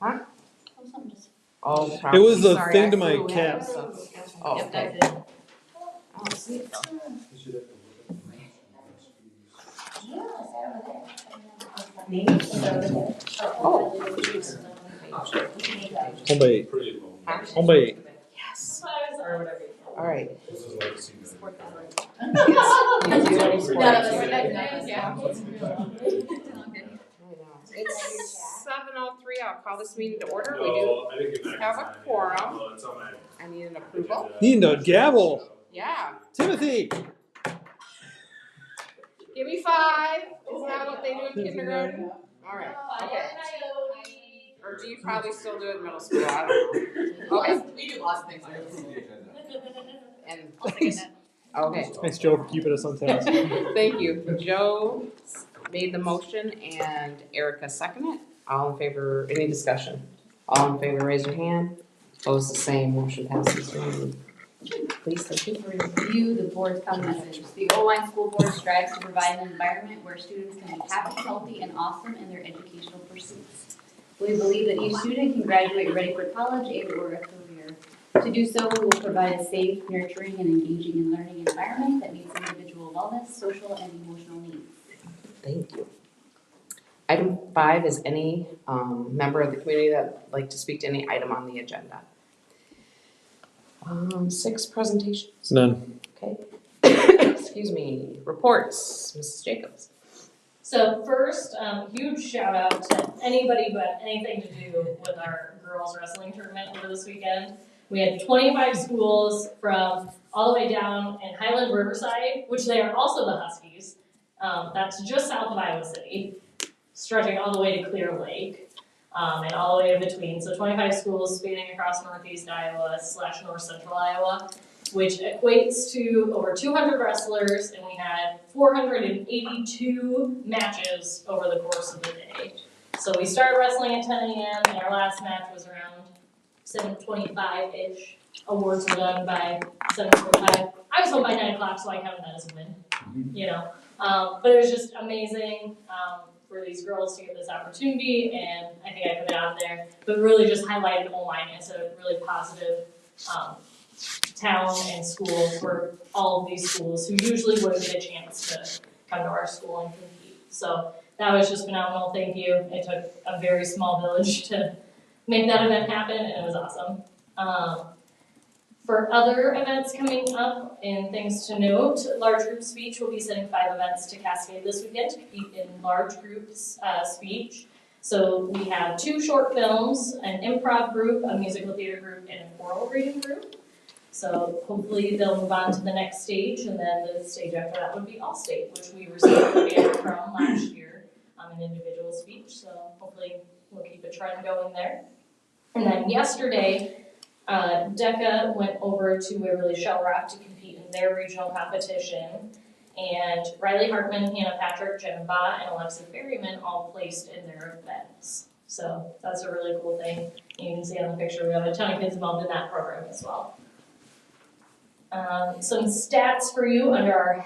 Huh? Oh, It probably. was the Sorry, thing I to my flew in, cap. so- Oh, Yep, okay. that's it. Oh, sweet. Oh, jeez. Home by 8. Home by 8. Yes. Or whatever. All right. None of us Sport. yeah. It's 7:03. I'll call this meeting to order. We do have a quorum. I need an approval. Need a gavel. Yeah. Timothy. Give me 5. Isn't that what they do in kindergarten? All right. Okay. Or do you probably still do it in middle school? I don't know. Okay. We do lots of things. And Thanks. okay. Thanks, Joe, for keeping us on task. Thank you. Joe made the motion and Erica seconded it. All in favor, any discussion? All in favor, raise your hand. Opposed, the same. Motion passes. Please, thank you. Review the board's common message. The Oline School Board strives to provide an environment where students can be happy, healthy, and awesome in their educational pursuits. We believe that each student can graduate ready for college and/or a career. To do so, we will provide a safe, nurturing, and engaging and learning environment that meets individual wellness, social, and emotional needs. Thank you. Item 5 is any member of the community that would like to speak to any item on the agenda. 6 presentations. None. Okay. Excuse me. Reports, Mrs. Jacobs. So first, huge shout out to anybody but anything to do with our girls wrestling tournament over this weekend. We had 25 schools from all the way down in Highland Riverside, which they are also the Huskies. That's just south of Iowa City, stretching all the way to Clear Lake, and all the way in between. So 25 schools spanning across northeast Iowa / north central Iowa, which equates to over 200 wrestlers, and we had 482 matches over the course of the day. So we started wrestling at 10 a.m. and our last match was around 7:25-ish. Awards were done by 7:45. I was home by 9 o'clock, so I counted that as a win, you know. But it was just amazing for these girls to get this opportunity, and I think I put it out there, but really just highlighted Oline as a really positive town and school for all of these schools who usually wouldn't get a chance to come to our school and compete. So that was just phenomenal. Thank you. It took a very small village to make that event happen, and it was awesome. For other events coming up and things to note, Large Group Speech will be sending 5 events to Cascade this weekend to compete in large groups speech. So we have 2 short films, an improv group, a musical theater group, and an oral reading group. So hopefully they'll move on to the next stage, and then the stage after that would be All-State, which we received a banner from last year, an individual speech. So hopefully we'll keep a trend going there. And then yesterday, DECA went over to Waverly Shell Rock to compete in their regional competition, and Riley Hartman, Hannah Patrick, Jen Ba, and Alexa Berryman all placed in their events. So that's a really cool thing. You can see on the picture we have a ton of kids involved in that program as well. Some stats for you under our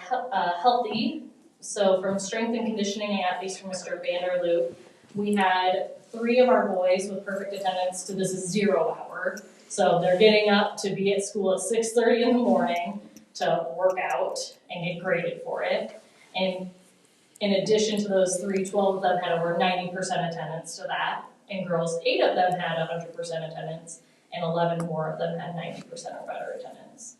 healthy. So from strength and conditioning athletes from Mr. Vanderloop, we had 3 of our boys with perfect attendance to this is 0 hour. So they're getting up to be at school at 6:30 in the morning to work out and get graded for it. And in addition to those 3, 12 of them had over 90% attendance to that. And girls, 8 of them had 100% attendance, and 11 more of them had 90% or better attendance.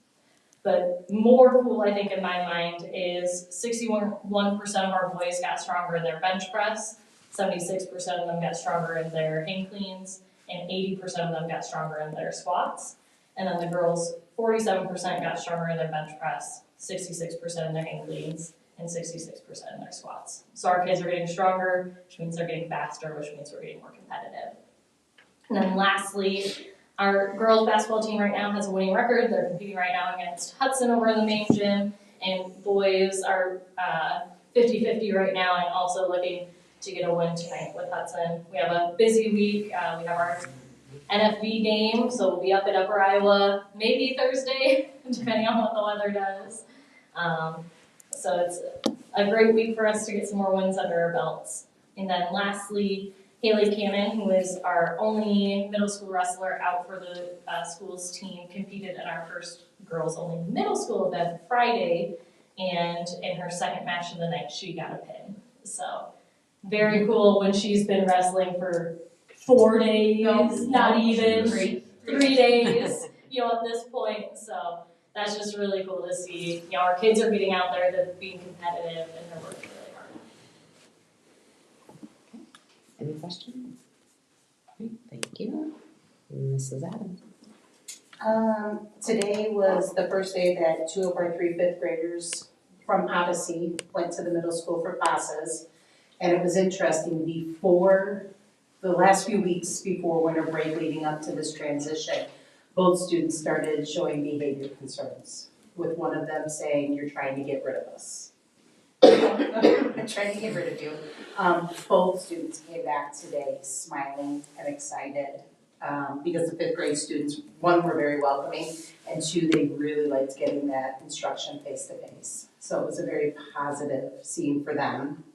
But more cool, I think, in my mind, is 61% of our boys got stronger in their bench press, 76% of them got stronger in their hang cleans, and 80% of them got stronger in their squats. And then the girls, 47% got stronger in their bench press, 66% in their hang cleans, and 66% in their squats. So our kids are getting stronger, which means they're getting faster, which means we're getting more competitive. And then lastly, our girls basketball team right now has a winning record. They're competing right now against Hudson over in the main gym, and boys are 50-50 right now, and also looking to get a win tonight with Hudson. We have a busy week. We have our NFB game, so we'll be up at Upper Iowa maybe Thursday, depending on what the weather does. So it's a great week for us to get some more wins under our belts. And then lastly, Haley Cannon, who is our only middle school wrestler out for the school's team, competed in our first girls only middle school event Friday, and in her second match of the night, she got a pin. So very cool when she's been wrestling for 4 days, not even 3 days, at this point. So that's just really cool to see. Our kids are getting out there, they're being competitive, and they're working really hard. Any questions? Okay, thank you. Mrs. Adams. Today was the first day that 2 of our 3 fifth graders from Odyssey went to the middle school for classes. And it was interesting, before, the last few weeks before winter break leading up to this transition, both students started showing behavior concerns, with one of them saying, "You're trying to get rid of us." I'm trying to get rid of you. Both students came back today smiling and excited, because the fifth grade students, one, were very welcoming, and two, they really liked getting that instruction face to face. So it was a very positive scene for them.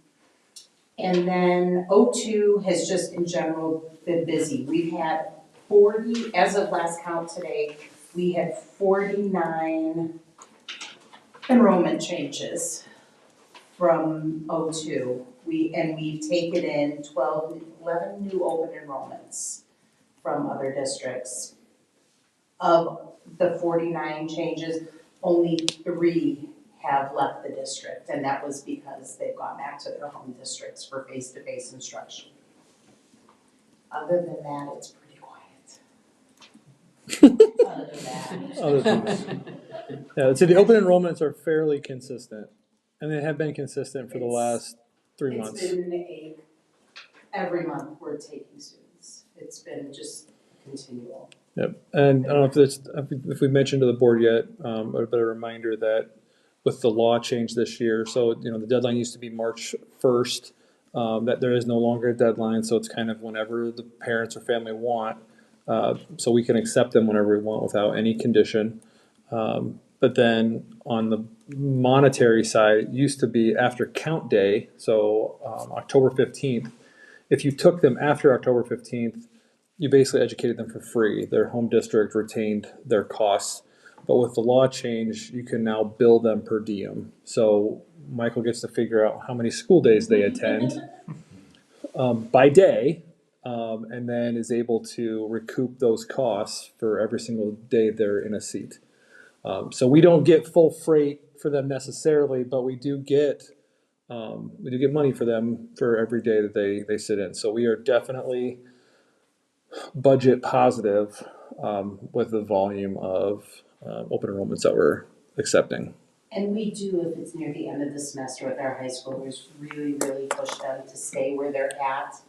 And then O2 has just in general been busy. We've had 40, as of last count today, we had 49 enrollment changes from O2. We've taken in 11 new open enrollments from other districts. Of the 49 changes, only 3 have left the district, and that was because they've gone back to their home districts for face-to-face instruction. Other than that, it's pretty quiet. Other than that. Other than that. Yeah, so the open enrollments are fairly consistent, and they have been consistent for the last 3 months. It's been every month we're taking students. It's been just continual. Yep, and I don't know if we mentioned to the board yet, but a reminder that with the law change this year, so the deadline used to be March 1st, that there is no longer a deadline, so it's kind of whenever the parents or family want, so we can accept them whenever we want without any condition. But then on the monetary side, it used to be after count day, so October 15th. If you took them after October 15th, you basically educated them for free. Their home district retained their costs. But with the law change, you can now bill them per diem. So Michael gets to figure out how many school days they attend by day, and then is able to recoup those costs for every single day they're in a seat. So we don't get full freight for them necessarily, but we do get money for them for every day that they sit in. So we are definitely budget positive with the volume of open enrollments that we're accepting. And we do, if it's near the end of the semester with our high schoolers, really, really push them to stay where they're at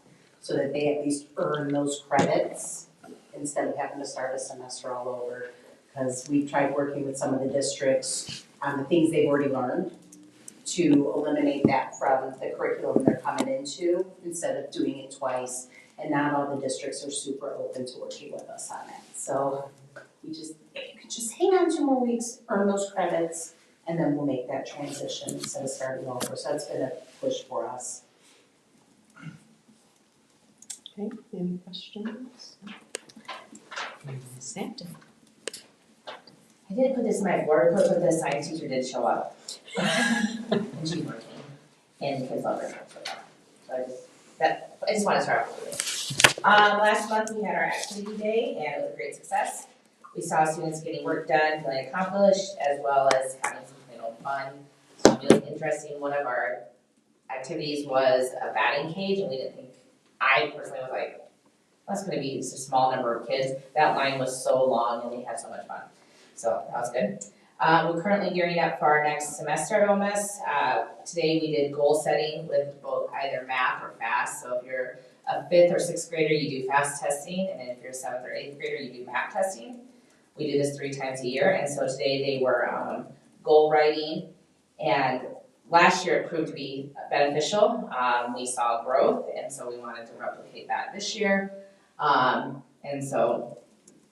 so that they at least earn those credits instead of having to start a semester all over. Because we've tried working with some of the districts on the things they've already learned to eliminate that from the curriculum they're coming into instead of doing it twice. And not all the districts are super open to working with us on it. So we if you could just hang on 2 more weeks, earn those credits, and then we'll make that transition instead of starting over. So that's been a push for us. Okay, any questions? Santa. I didn't put this in my board report, but the science teacher did show up. And she's working. And the kids love her. So I just want to start off with it. Last month we had our activity day and it was a great success. We saw students getting work done, feeling accomplished, as well as having some plain old fun. So really interesting. One of our activities was a batting cage, and we didn't think, I personally was like, that's going to be just a small number of kids. That line was so long and we had so much fun. So that was good. We're currently gearing up for our next semester at OMS. Today we did goal setting with both either math or FAST. So if you're a 5th or 6th grader, you do FAST testing, and then if you're a 7th or 8th grader, you do math testing. We do this 3 times a year, and so today they were goal writing, and last year it proved to be beneficial. We saw growth, and so we wanted to replicate that this year. And so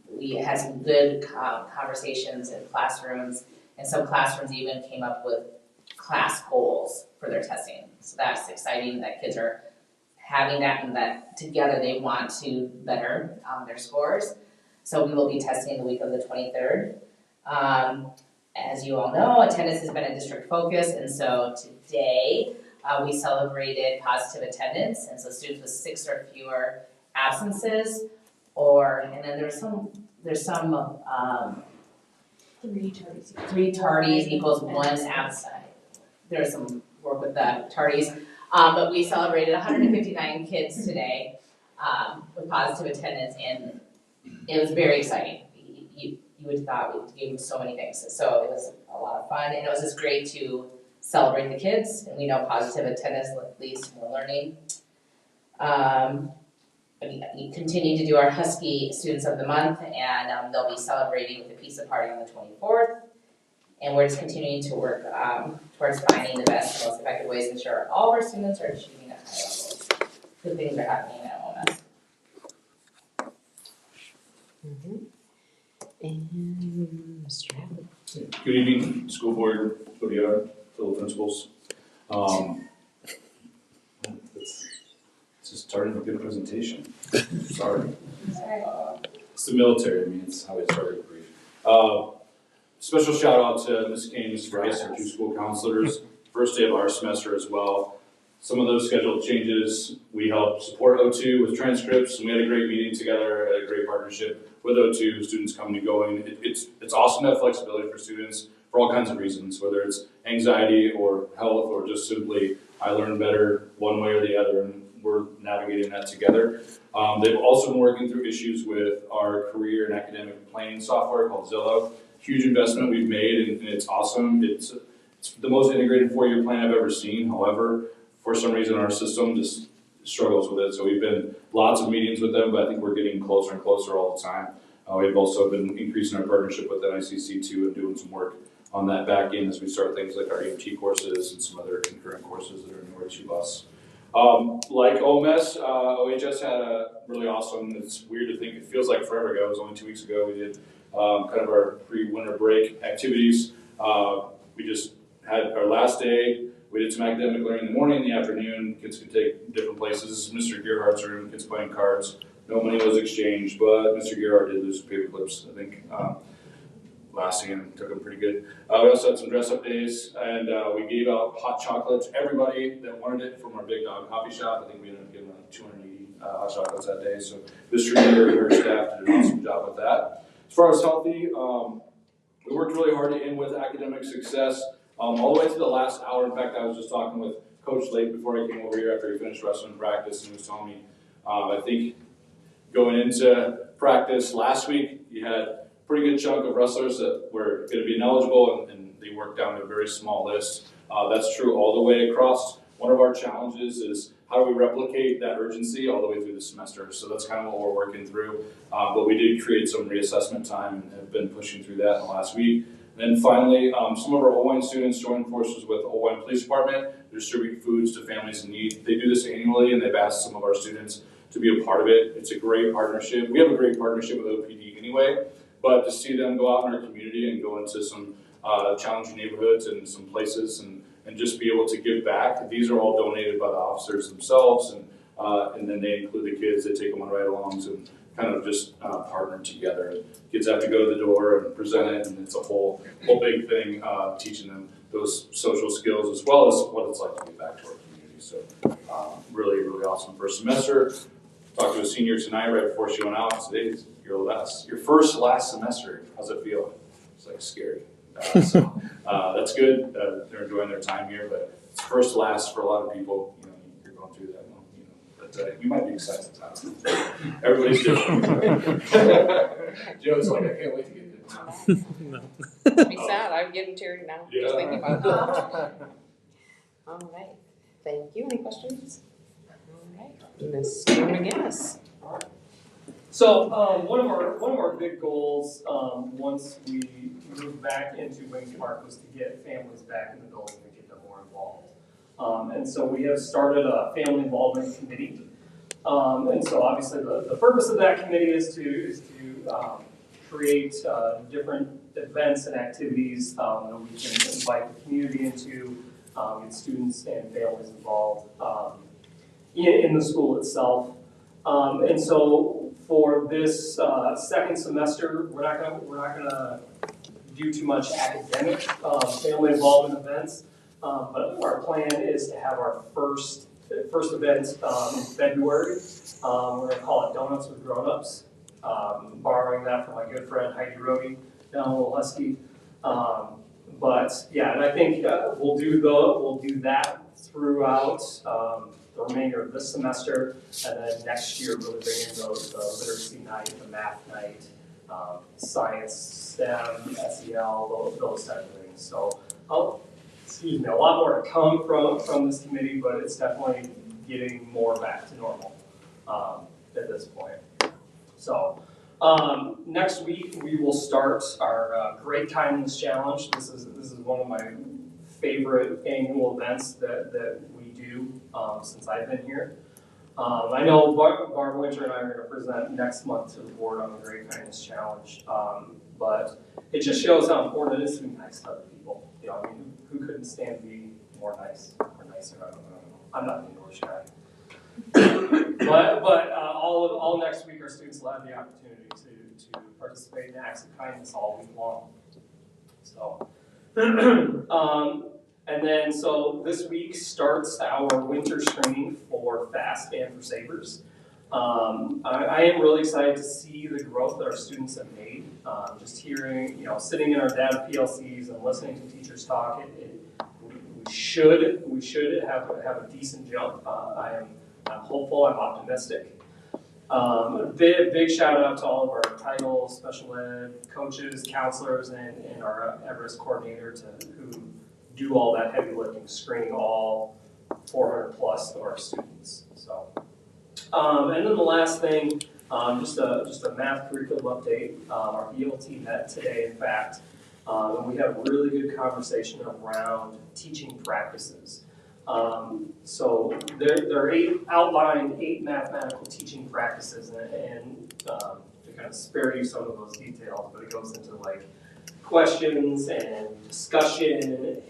we had some good conversations in classrooms, and some classrooms even came up with class goals for their testing. So that's exciting that kids are having that and that together they want to better their scores. So we will be testing the week of the 23rd. As you all know, attendance has been a district focus, and so today we celebrated positive attendance, and so students with 6 or fewer absences, and then there's some 3 tardies equals 1 absent. There's some work with the tardies, but we celebrated 159 kids today with positive attendance, and it was very exciting. You would have thought we gave them so many things, so it was a lot of fun, and it was just great to celebrate the kids, and we know positive attendance leads to more learning. We continue to do our Husky Students of the Month, and they'll be celebrating with a pizza party on the 24th. And we're just continuing to work towards finding the best and most effective ways to ensure all of our students are achieving at high levels. Good things are happening at OMS. And Mr. Hadley. Good evening, school board, fellow principals. It's just starting a good presentation. Sorry. It's the military, it's how I started brief. Special shout out to Ms. Kane, Ms. Rice, our 2 school counselors. First day of our semester as well. Some of those scheduled changes, we helped support O2 with transcripts, and we had a great meeting together, a great partnership with O2, students coming and going. It's awesome to have flexibility for students for all kinds of reasons, whether it's anxiety or health or just simply I learn better one way or the other, and we're navigating that together. They've also been working through issues with our career and academic planning software called Zillow. Huge investment we've made, and it's awesome. It's the most integrated 4-year plan I've ever seen. However, for some reason our system just struggles with it. So we've been lots of meetings with them, but I think we're getting closer and closer all the time. We've also been increasing our partnership with NICC too and doing some work on that back end as we start things like our EMT courses and some other concurrent courses that are newer to us. Like OMS, OHS had a really awesome, it's weird to think, it feels like forever ago, it was only 2 weeks ago, we did kind of our pre-winter break activities. We just had our last day, we did some academic learning in the morning, in the afternoon, kids could take different places. Mr. Gerhardt's room, kids playing cards. No money was exchanged, but Mr. Gerhardt did lose some paper clips, I think, last game, took them pretty good. We also had some dress-up days, and we gave out hot chocolate to everybody that wanted it from our Big Dog coffee shop. I think we ended up giving like 280 hot chocolates that day, so Mr. Gerhart and her staff did an awesome job with that. As far as healthy, we worked really hard to end with academic success. All the way to the last hour. In fact, I was just talking with Coach Lake before I came over here after he finished wrestling practice, and he was telling me, I think going into practice last week, you had a pretty good chunk of wrestlers that were going to be ineligible, and they worked down to a very small list. That's true all the way across. One of our challenges is how do we replicate that urgency all the way through the semester? So that's kind of what we're working through. But we did create some reassessment time and have been pushing through that in the last week. And then finally, some of our Owine students joined forces with the Owine Police Department to distribute foods to families in need. They do this annually, and they've asked some of our students to be a part of it. It's a great partnership. We have a great partnership with OPD anyway, but to see them go out in our community and go into some challenging neighborhoods and some places and just be able to give back. These are all donated by the officers themselves, and then they include the kids. They take them on ride-alongs and kind of just partner together. Kids have to go to the door and present it, and it's a whole big thing, teaching them those social skills as well as what it's like to give back to our community. So really, really awesome first semester. Talked to a senior tonight right before she went out. Today's your first last semester. How's it feel? It's like scary. So that's good. They're enjoying their time here, but it's first last for a lot of people. You know, you're going through that. But you might be excited. I don't know. Everybody's different. Joe's like, I can't wait to get to Makes me sad, I'm getting teary now, just thinking about that. All right, thank you. Any questions? All right, Ms. McGinnis. So one of our big goals once we moved back into Wings Park was to get families back in the building and get them more involved. And so we have started a family involvement committee. And so obviously the purpose of that committee is to create different events and activities that we can invite the community into, get students and families involved. in the school itself. And so for this second semester, we're not gonna do too much academic family involvement events. But our plan is to have our first event in February. We're gonna call it Donuts with Grown-ups, borrowing that from my good friend Heidi Rohde down in Little Husky. But yeah, and I think we'll do that throughout the remainder of this semester, and then next year really bring in the literacy night, the math night, science, STEM, SEL, those type of things. So, a lot more to come from this committee, but it's definitely getting more back to normal at this point. So, next week we will start our Great Kindness Challenge. This is one of my favorite annual events that we do since I've been here. I know Barb Winter and I are going to present next month to the board on the Great Kindness Challenge, but it just shows how important it is to be nice to other people. You know, I mean, who couldn't stand to be more nice or nicer? I don't know. I'm not an English guy. but all next week, our students will have the opportunity to participate in acts of kindness all week long. So, and then so this week starts our winter screening for FAST and for SABRS. I am really excited to see the growth that our students have made. Just hearing, sitting in our data PLCs and listening to teachers talk, we should have a decent jump. I'm hopeful, I'm optimistic. Big shout out to all of our title, special ed coaches, counselors, and our Everest coordinator who do all that heavy lifting, screening all 400 plus of our students. So, and then the last thing, just a math curriculum update. Our ELT met today, in fact, and we had a really good conversation around teaching practices. So there are outlined eight mathematical teaching practices, and to kind of spare you some of those details, but it goes into like questions and discussion and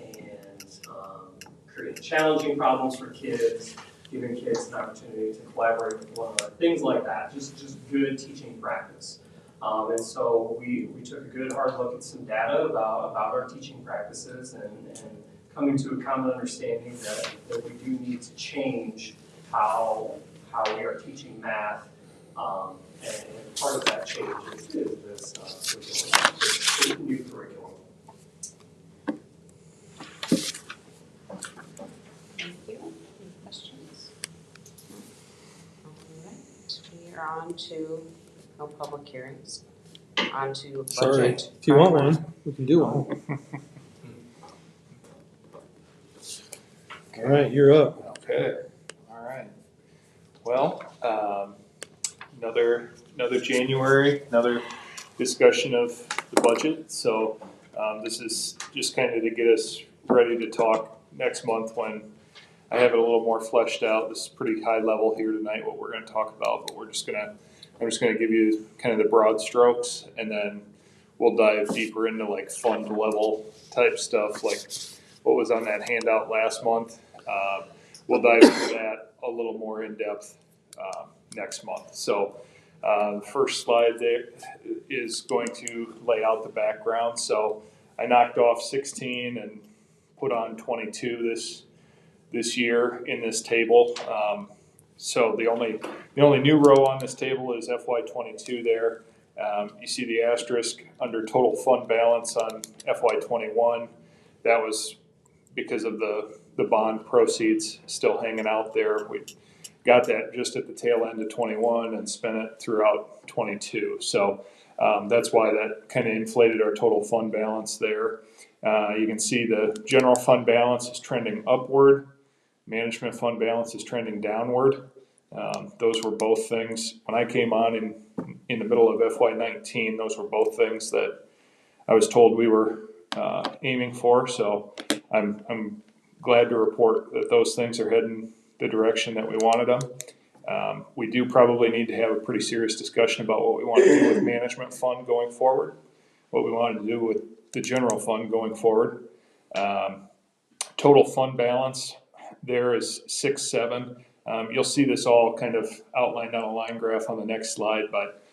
creating challenging problems for kids, giving kids an opportunity to collaborate with one another, things like that, just good teaching practice. And so we took a good hard look at some data about our teaching practices and coming to a common understanding that we do need to change how we are teaching math, and part of that change is this new curriculum. Thank you. Any questions? All right, we are on to no public hearings. On to Sorry, budget. if you want one, we can do one. All right, you're up. Okay, all right. Well, another January, another discussion of the budget. So this is just kind of to get us ready to talk next month when I have it a little more fleshed out. This is pretty high level here tonight, what we're going to talk about, but I'm just going to give you kind of the broad strokes, and then we'll dive deeper into like fund level type stuff, like what was on that handout last month. We'll dive into that a little more in depth next month. So the first slide there is going to lay out the background. So I knocked off 16 and put on 22 this year in this table. So the only new row on this table is FY22 there. You see the asterisk under total fund balance on FY21. That was because of the bond proceeds still hanging out there. We got that just at the tail end of 21 and spent it throughout 22. So that's why that kind of inflated our total fund balance there. You can see the general fund balance is trending upward. Management fund balance is trending downward. Those were both things when I came on in the middle of FY19. Those were both things that I was told we were aiming for. So I'm glad to report that those things are heading the direction that we wanted them. We do probably need to have a pretty serious discussion about what we want to do with management fund going forward, what we want to do with the general fund going forward. Total fund balance there is 6.7. You'll see this all kind of outlined on a line graph on the next slide, but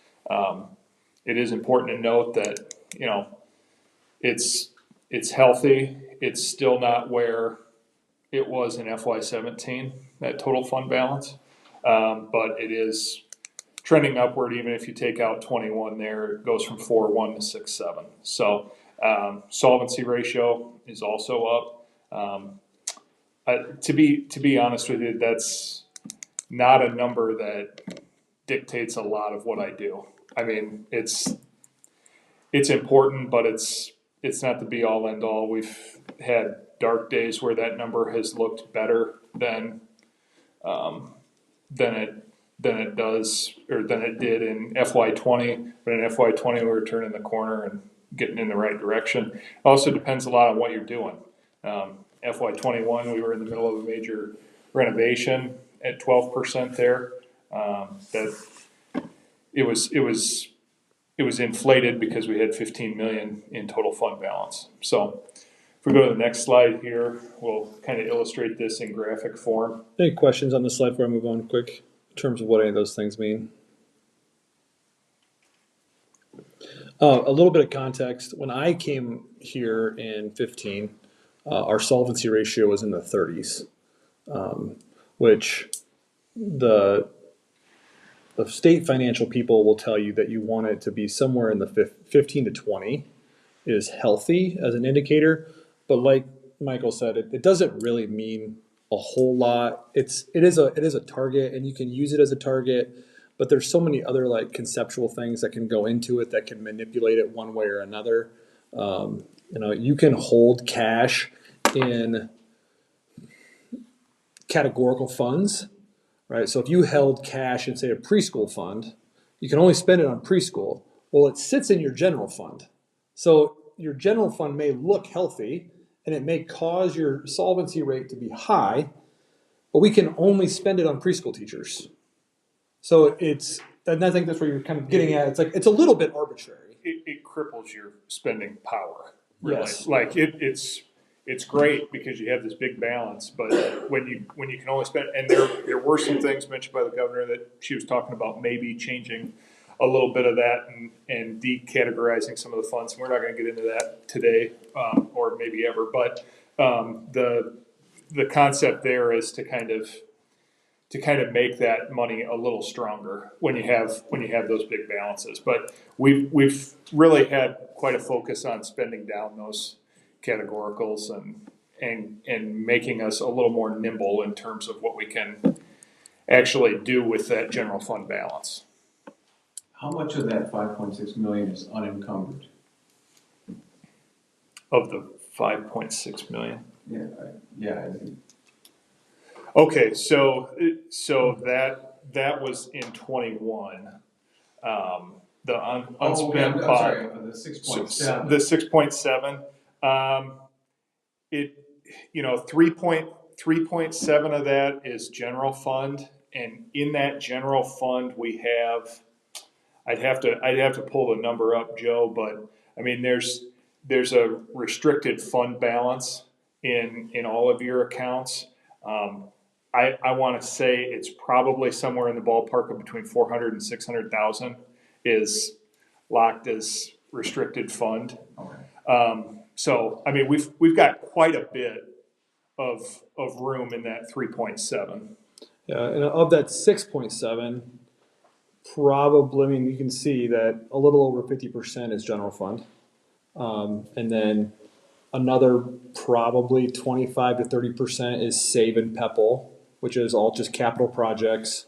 it is important to note that, you know, it's healthy. It's still not where it was in FY17, that total fund balance. But it is trending upward. Even if you take out 21 there, it goes from 4.1 to 6.7. So solvency ratio is also up. To be honest with you, that's not a number that dictates a lot of what I do. I mean, it's important, but it's not the be all end all. We've had dark days where that number has looked better than it does, or than it did in FY20. But in FY20, we were turning the corner and getting in the right direction. It also depends a lot on what you're doing. FY21, we were in the middle of a major renovation at 12% there. That it was inflated because we had 15 million in total fund balance. So if we go to the next slide here, we'll kind of illustrate this in graphic form. Any questions on this slide before I move on quick in terms of what any of those things mean? A little bit of context. When I came here in 15, our solvency ratio was in the 30s, which the state financial people will tell you that you want it to be somewhere in the 15 to 20 is healthy as an indicator. But like Michael said, it doesn't really mean a whole lot. It is a target, and you can use it as a target, but there's so many other like conceptual things that can go into it that can manipulate it one way or another. You can hold cash in categorical funds, right? So if you held cash in, say, a preschool fund, you can only spend it on preschool. Well, it sits in your general fund. So your general fund may look healthy, and it may cause your solvency rate to be high, but we can only spend it on preschool teachers. So and I think that's where you're kind of getting at. It's like, it's a little bit arbitrary. It cripples your spending power, really. Yes. Like it's great because you have this big balance, but when you can only spend, and there were some things mentioned by the governor that she was talking about maybe changing a little bit of that and decategorizing some of the funds. And we're not going to get into that today, or maybe ever. But the concept there is to kind of make that money a little stronger when you have those big balances. But we've really had quite a focus on spending down those categoricals and making us a little more nimble in terms of what we can actually do with that general fund balance. How much of that 5.6 million is unencumbered? Of the 5.6 million? Yeah, I think. Okay, so that was in 21. The unspent I'm sorry, the 6.7. The 6.7. 3.7 of that is general fund, and in that general fund we have. I'd have to pull the number up, Joe, but I mean there's a restricted fund balance in all of your accounts. I want to say it's probably somewhere in the ballpark of between 400 and 600,000 is locked as restricted fund. Okay. So I mean we've got quite a bit of room in that 3.7. Yeah, and of that 6.7, probably, I mean, you can see that a little over 50% is general fund. And then another probably 25 to 30% is Save and Pepple, which is all just capital projects.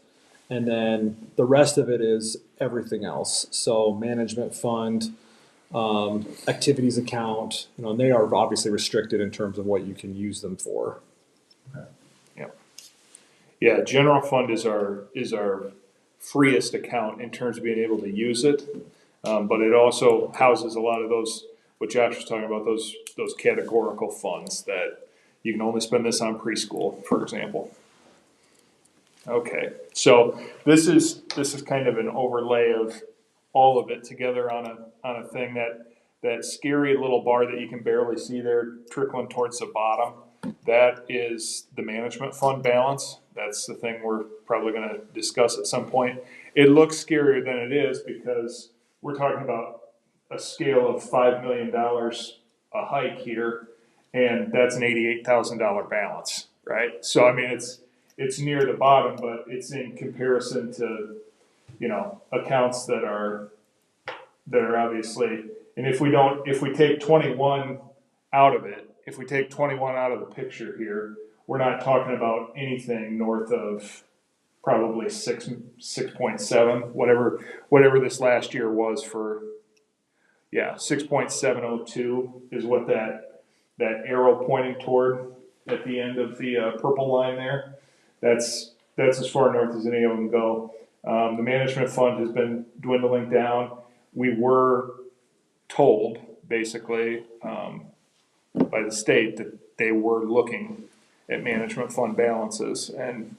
And then the rest of it is everything else. So management fund, activities account, and they are obviously restricted in terms of what you can use them for. Okay. Yeah, general fund is our freest account in terms of being able to use it, but it also houses a lot of those, what Josh was talking about, those categorical funds that you can only spend this on preschool, for example. Okay, so this is kind of an overlay of all of it together on a thing that scary little bar that you can barely see there trickling towards the bottom. That is the management fund balance That's the thing we're probably gonna discuss at some point. It looks scarier than it is because we're talking about a scale of $5 million a hike here, and that's an $88,000 balance, right? So I mean, it's near the bottom, but it's in comparison to, you know, accounts that are obviously, and if we take 21 out of it, if we take 21 out of the picture here, we're not talking about anything north of probably 6.7, whatever this last year was for, 6.702 is what that arrow pointing toward at the end of the purple line there. That's as far north as any of them go. The management fund has been dwindling down. We were told, basically, by the state that they were looking at management fund balances, and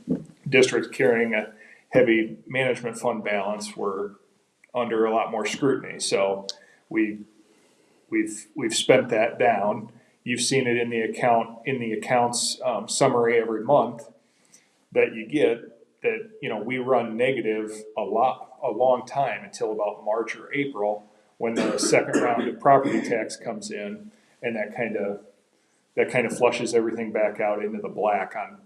districts carrying a heavy management fund balance were under a lot more scrutiny. So we've spent that down. You've seen it in the accounts summary every month that you get, that, you know, we run negative a long time until about March or April, when the second round of property tax comes in, and that kind of flushes everything back out into the black on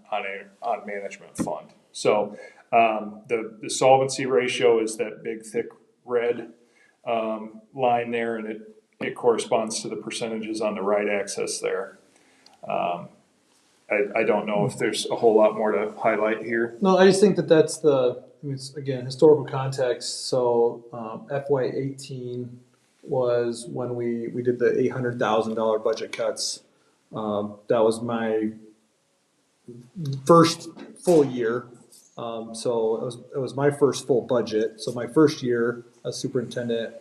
management fund. So the solvency ratio is that big thick red line there, and it corresponds to the percentages on the right axis there. I don't know if there's a whole lot more to highlight here. No, I just think that's it's, again, historical context. So FY18 was when we did the $800,000 budget cuts. That was my first full year. So it was my first full budget. So my first year as superintendent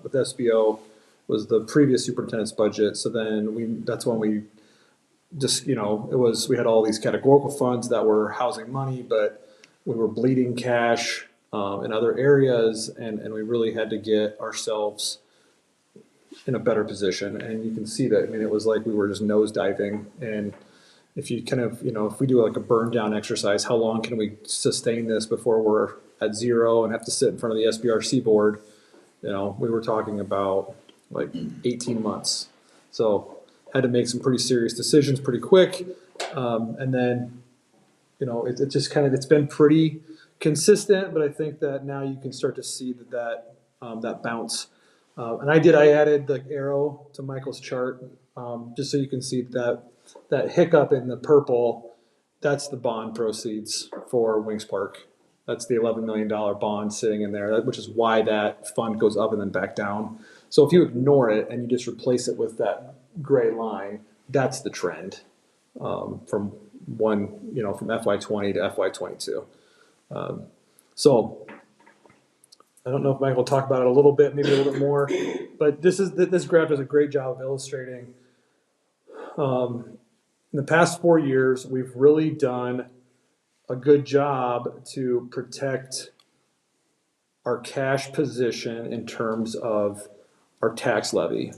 with SBO was the previous superintendent's budget. So then that's when we just, you know, we had all these categorical funds that were housing money, but we were bleeding cash in other areas, and we really had to get ourselves in a better position. And you can see that, I mean, it was like we were just nosediving. And if you kind of, you know, if we do like a burn down exercise, how long can we sustain this before we're at zero and have to sit in front of the SBRC board? You know, we were talking about like 18 months. So had to make some pretty serious decisions pretty quick. And then, you know, it just kind of, it's been pretty consistent, but I think that now you can start to see that bounce. And I added the arrow to Michael's chart, just so you can see that hiccup in the purple, that's the bond proceeds for Wings Park. That's the $11 million bond sitting in there, which is why that fund goes up and then back down. So if you ignore it and you just replace it with that gray line, that's the trend from FY20 to FY22. So I don't know if Michael will talk about it a little bit, maybe a little bit more, but this graph does a great job of illustrating. In the past 4 years, we've really done a good job to protect our cash position in terms of our tax levy,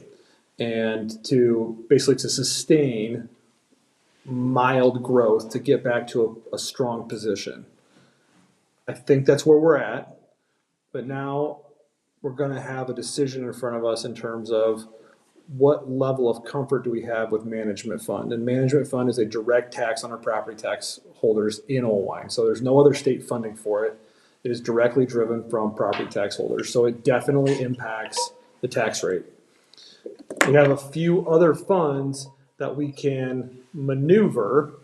and to basically to sustain mild growth to get back to a strong position. I think that's where we're at, but now we're going to have a decision in front of us in terms of what level of comfort do we have with management fund. And management fund is a direct tax on our property tax holders in Oelwein. So there's no other state funding for it. It is directly driven from property tax holders. So it definitely impacts the tax rate. We have a few other funds that we can maneuver,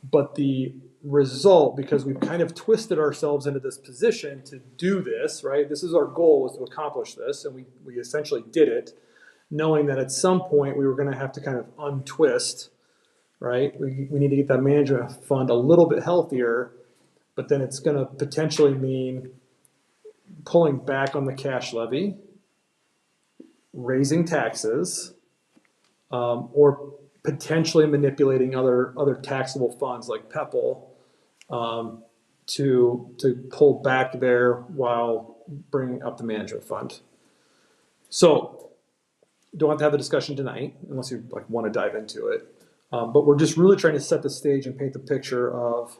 but the result, because we've kind of twisted ourselves into this position to do this, right? This is our goal, was to accomplish this, and we essentially did it, knowing that at some point we were going to have to kind of untwist, right? We need to get that management fund a little bit healthier, but then it's going to potentially mean pulling back on the cash levy, raising taxes, or potentially manipulating other taxable funds like PEPL to pull back there while bringing up the management fund. So don't have to have the discussion tonight unless you want to dive into it. But we're just really trying to set the stage and paint the picture of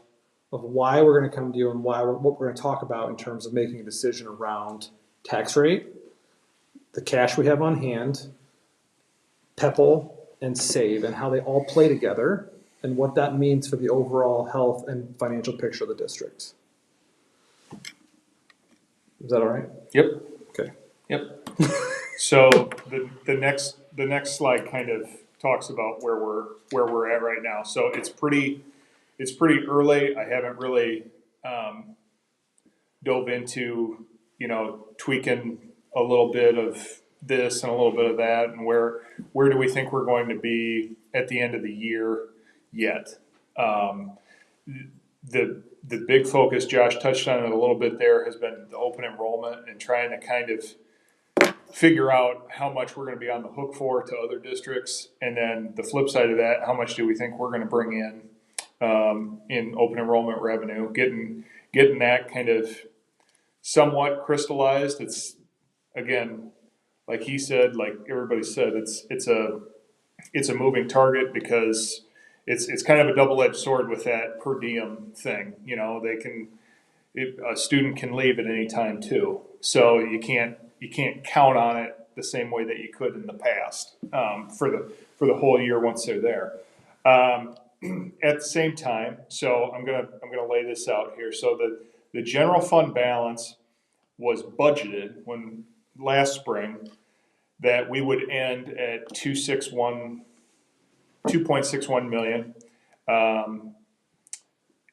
of why we're gonna come to you and what we're gonna talk about in terms of making a decision around tax rate, the cash we have on hand, PEPAL, and SAVE, and how they all play together, and what that means for the overall health and financial picture of the district. Is that all right? Yep. Okay. Yep. So the next slide kind of talks about where we're at right now. So it's pretty early. I haven't really dove into, tweaking a little bit of this and a little bit of that, and where do we think we're going to be at the end of the year yet. The big focus, Josh touched on it a little bit there, has been the open enrollment and trying to kind of figure out how much we're going to be on the hook for to other districts, and then the flip side of that, how much do we think we're going to bring in open enrollment revenue, getting that kind of somewhat crystallized. It's, again, like he said, like everybody said, it's a moving target because it's kind of a double-edged sword with that per diem thing. A student can leave at any time too, so you can't count on it the same way that you could in the past for the whole year once they're there. At the same time, so I'm gonna lay this out here. So the general fund balance was budgeted last spring that we would end at 2.61 million. And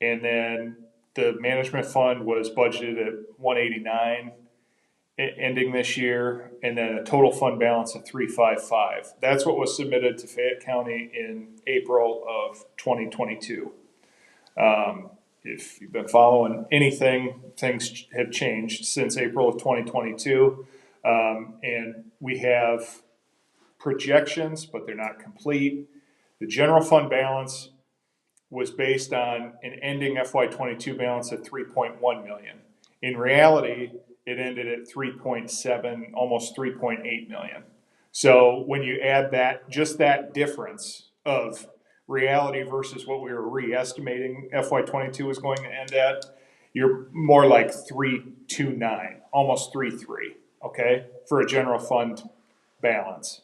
then the management fund was budgeted at 189 ending this year, and then a total fund balance of 355. That's what was submitted to Fayette County in April of 2022. If you've been following anything, things have changed since April of 2022. And we have projections, but they're not complete. The general fund balance was based on an ending FY22 balance of 3.1 million. In reality, it ended at 3.7, almost 3.8 million. So when you add just that difference of reality versus what we were re-estimating FY22 was going to end at, you're more like 329, almost 33, okay, for a general fund balance.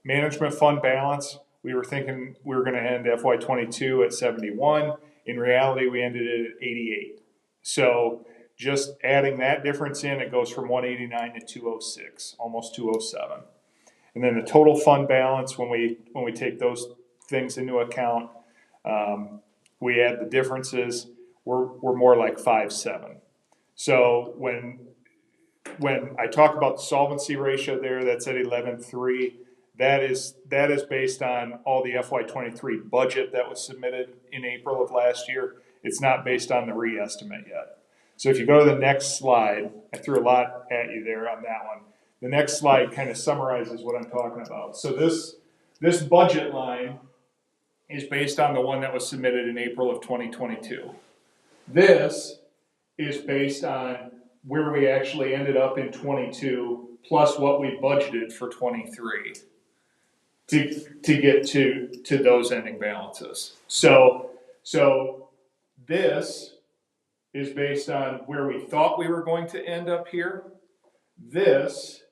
Management fund balance, we were thinking we were going to end FY22 at 71. In reality, we ended it at 88. So just adding that difference in, it goes from 189 to 206, almost 207. And then the total fund balance, when we take those things into account, we add the differences, we're more like 5.7. So when I talk about the solvency ratio there, that's at 11.3. That is based on all the FY23 budget that was submitted in April of last year. It's not based on the re-estimate yet. So if you go to the next slide, I threw a lot at you there on that one. The next slide kind of summarizes what I'm talking about. So this budget line is based on the one that was submitted in April of 2022. This is based on where we actually ended up in 22 plus what we budgeted for 23 to get to those ending balances. So this is based on where we thought we were going to end up here. This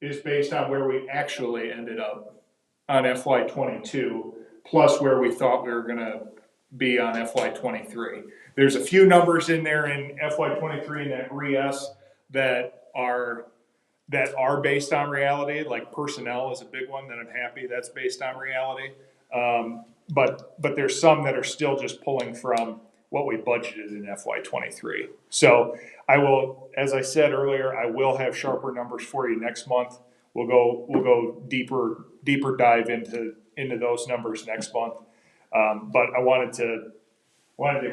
is based on where we actually ended up on FY22 plus where we thought we were going to be on FY23. There's a few numbers in there in FY23 and that re-es that are based on reality, like personnel is a big one that I'm happy that's based on reality. But there's some that are still just pulling from what we budgeted in FY23. So I will, as I said earlier, I will have sharper numbers for you next month. We'll go deeper dive into those numbers next month. But I wanted to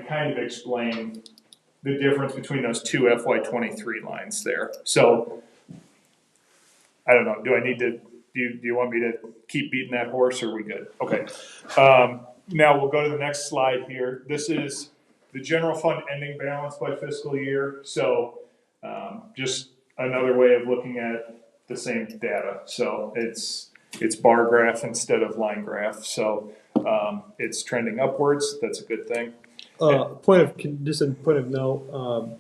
kind of explain the difference between those two FY23 lines there. So I don't know, do you want me to keep beating that horse, or are we good? Okay. Now we'll go to the next slide here. This is the general fund ending balance by fiscal year. So just another way of looking at the same data. So it's bar graph instead of line graph. So it's trending upwards. That's a good thing. Just a point of note,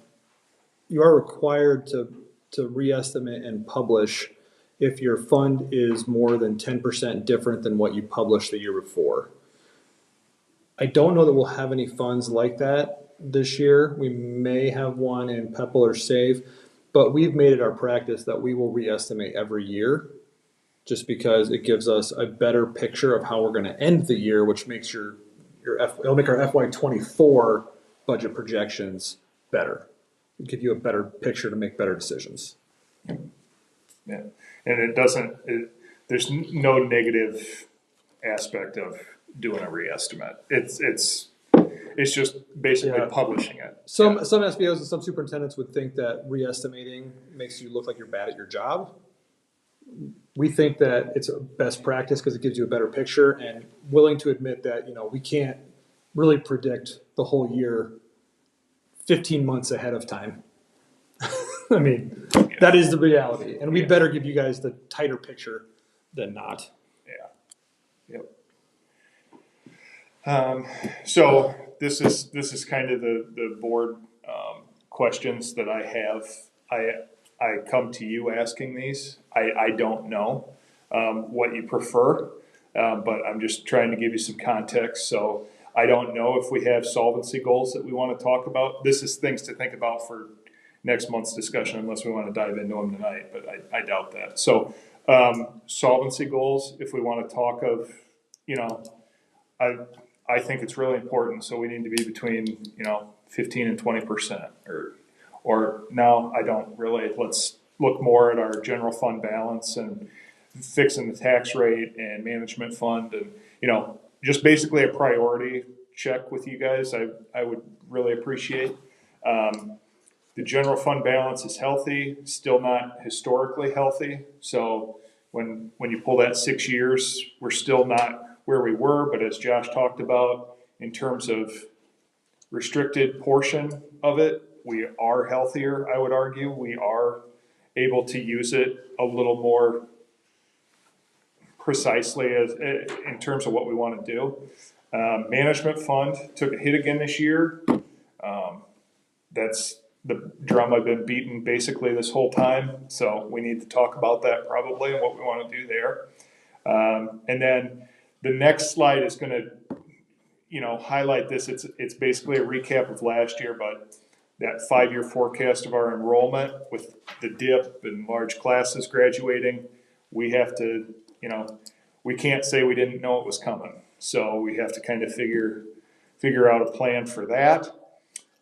you are required to reestimate and publish if your fund is more than 10% different than what you published the year before. I don't know that we'll have any funds like that this year. We may have one in PEPAL or SAVE, but we've made it our practice that we will reestimate every year, just because it gives us a better picture of how we're going to end the year, which makes it'll make our FY24 budget projections better. It'll give you a better picture to make better decisions. Yeah, and there's no negative aspect of doing a reestimate. It's just basically publishing it. Some SBOs and some superintendents would think that reestimating makes you look like you're bad at your job. We think that it's a best practice because it gives you a better picture, and willing to admit that, we can't really predict the whole year 15 months ahead of time. I mean, that is the reality, and we better give you guys the tighter picture than not. Yeah. Yep. So this is kind of the board questions that I have. I come to you asking these. I don't know what you prefer, but I'm just trying to give you some context. So I don't know if we have solvency goals that we want to talk about. This is things to think about for next month's discussion, unless we want to dive into them tonight, but I doubt that. So solvency goals, if we want to talk of, I think it's really important. So we need to be between 15 and 20%, or now I don't really. Let's look more at our general fund balance and fixing the tax rate and management fund, and just basically a priority check with you guys. I would really appreciate. The general fund balance is healthy, still not historically healthy. So when you pull that 6 years, we're still not where we were. But as Josh talked about, in terms of restricted portion of it, we are healthier, I would argue. We are able to use it a little more precisely in terms of what we want to do. Management fund took a hit again this year. That's the drum I've been beating basically this whole time. So we need to talk about that probably and what we want to do there. And then the next slide is going to, highlight this. It's basically a recap of last year, but that 5-year forecast of our enrollment with the dip and large classes graduating, we have to, we can't say we didn't know it was coming. So we have to kind of figure out a plan for that.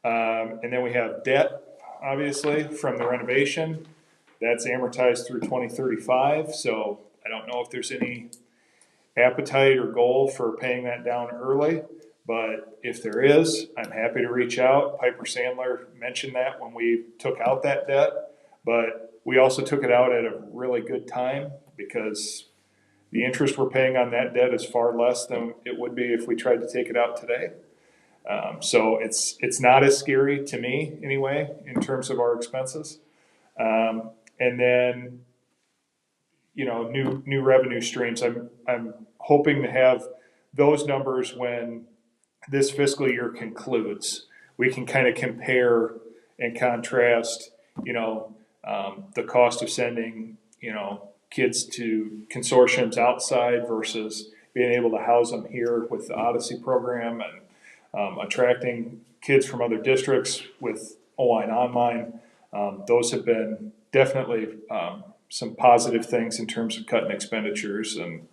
And then we have debt, obviously, from the renovation. That's amortized through 2035. So I don't know if there's any appetite or goal for paying that down early. But if there is, I'm happy to reach out. Piper Sandler mentioned that when we took out that debt. But we also took it out at a really good time because the interest we're paying on that debt is far less than it would be if we tried to take it out today. So it's not as scary to me anyway in terms of our expenses. And then new revenue streams. I'm hoping to have those numbers when this fiscal year concludes. We can kind of compare and contrast the cost of sending kids to consortiums outside versus being able to house them here with the Odyssey program, and attracting kids from other districts with Owine Online. Those have been definitely some positive things in terms of cutting expenditures and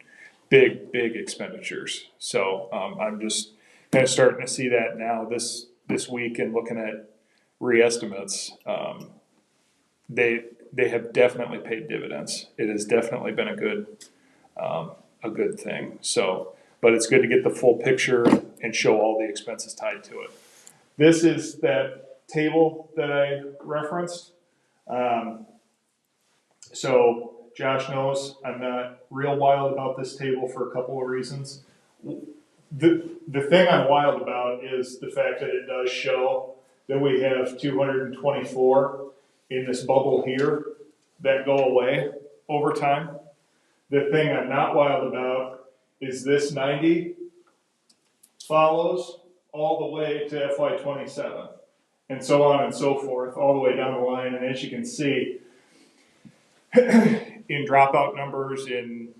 big expenditures. So I'm just kind of starting to see that now this week and looking at re-estimates. They have definitely paid dividends. It has definitely been a good thing. So, but it's good to get the full picture and show all the expenses tied to it. This is that table that I referenced. So Josh knows I'm not real wild about this table for a couple of reasons. The thing I'm wild about is the fact that it does show that we have 224 in this bubble here that go away over time. The thing I'm not wild about is this 90 follows all the way to FY '27, and so on and so forth, all the way down the line. And as you can see, in dropout numbers, in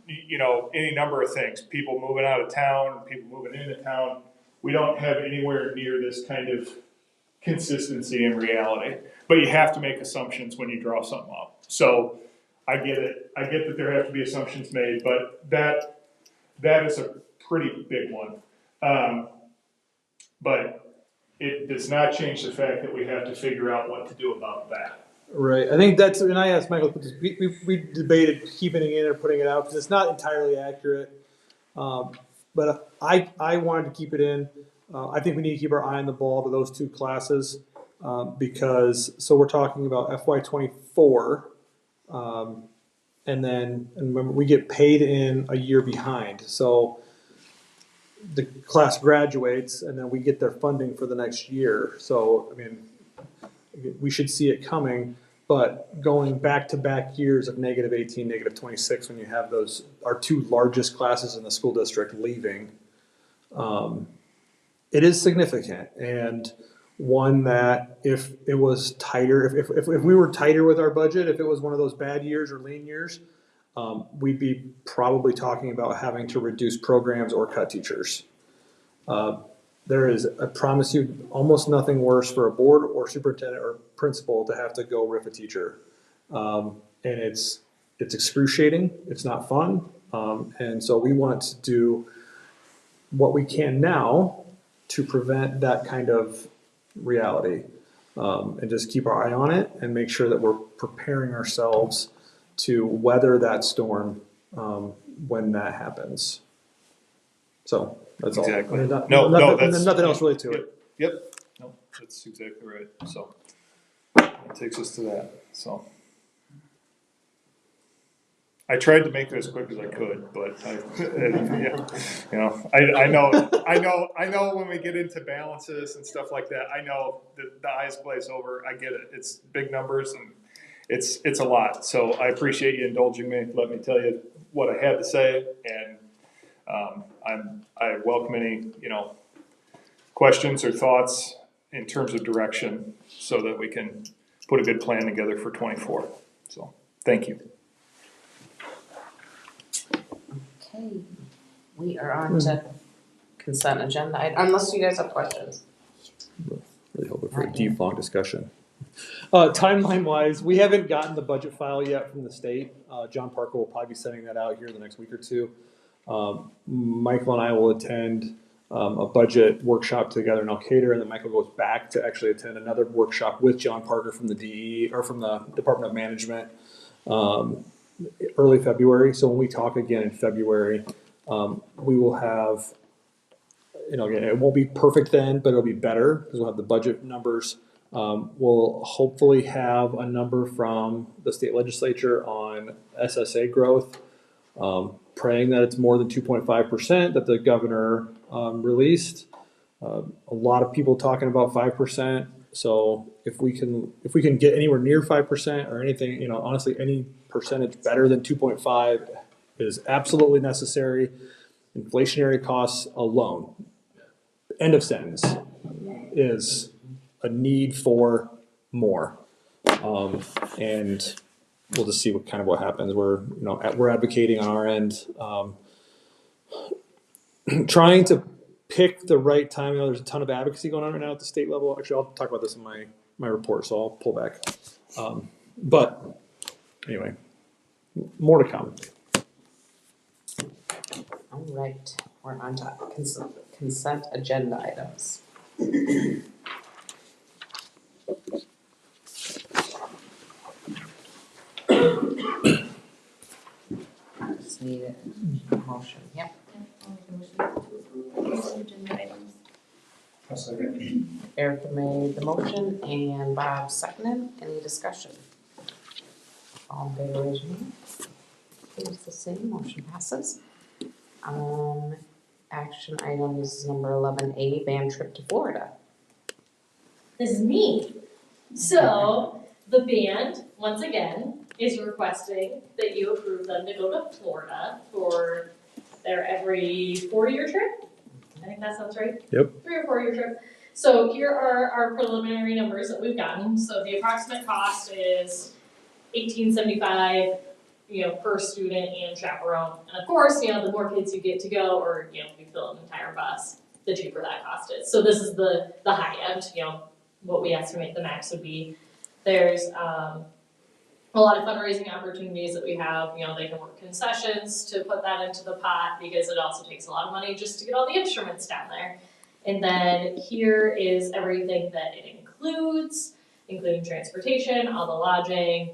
any number of things, people moving out of town, people moving into town, we don't have anywhere near this kind of consistency in reality. But you have to make assumptions when you draw something up. So I get it. I get that there have to be assumptions made, but that is a pretty big one. But it does not change the fact that we have to figure out what to do about that. Right. I think that's, and I asked Michael, we debated keeping it in or putting it out because it's not entirely accurate. But I wanted to keep it in. I think we need to keep our eye on the ball to those two classes because, so we're talking about FY '24. And remember, we get paid in a year behind. So the class graduates and then we get their funding for the next year. So, I mean, we should see it coming, but going back-to-back years of -18, -26, when you have those, our two largest classes in the school district leaving, it is significant. And one that if it was tighter, if we were tighter with our budget, if it was one of those bad years or lean years, we'd be probably talking about having to reduce programs or cut teachers. There is, I promise you, almost nothing worse for a board or superintendent or principal to have to go rip a teacher. And it's excruciating, it's not fun. And so we want to do what we can now to prevent that kind of reality. And just keep our eye on it and make sure that we're preparing ourselves to weather that storm when that happens. So that's Exactly. all. Nothing else really to it. Yep. No, that's exactly right. So that takes us to that. So I tried to make it as quick as I could, but I know when we get into balances and stuff like that, I know that the eyes glaze over. I get it. It's big numbers and it's a lot. So I appreciate you indulging me. Let me tell you what I had to say, and I welcome any questions or thoughts in terms of direction, so that we can put a good plan together for '24. So thank you. Okay, we are on to consent agenda, unless you guys have questions. Really hoping for a deep, long discussion. Timeline wise, we haven't gotten the budget file yet from the state. John Parker will probably be sending that out here in the next week or two. Michael and I will attend a budget workshop together in Elkader, and then Michael goes back to actually attend another workshop with John Parker from the DE or from the Department of Management early February. So when we talk again in February, we will have, again, it won't be perfect then, but it'll be better because we'll have the budget numbers. We'll hopefully have a number from the state legislature on SSA growth, praying that it's more than 2.5% that the governor released. A lot of people talking about 5%. So if we can get anywhere near 5% or anything, honestly, any percentage better than 2.5 is absolutely necessary. Inflationary costs alone, end of sentence, is a need for more. And we'll just see what happens. We're advocating on our end, trying to pick the right time. There's a ton of advocacy going on right now at the state level. Actually, I'll talk about this in my report, so I'll pull back. But anyway, more to come. All right, we're on to consent agenda items. Just need a motion, yep. Erica made the motion and Bob seconded. Any discussion? All in favor, raise your hand. It's the same, motion passes. Action items number 11A, band trip to Florida. This is me. So the band, once again, is requesting that you approve them to go to Florida for their every 4-year trip. I think that sounds right. Yep. 3 or 4 year trip. So here are our preliminary numbers that we've gotten. So the approximate cost is $18.75, per student and chaperone. And of course, the more kids you get to go, or you fill an entire bus, the cheaper that cost is. So this is the high end. What we estimate the max would be. There's a lot of fundraising opportunities that we have. They can work concessions to put that into the pot because it also takes a lot of money just to get all the instruments down there. And then here is everything that it includes, including transportation, all the lodging,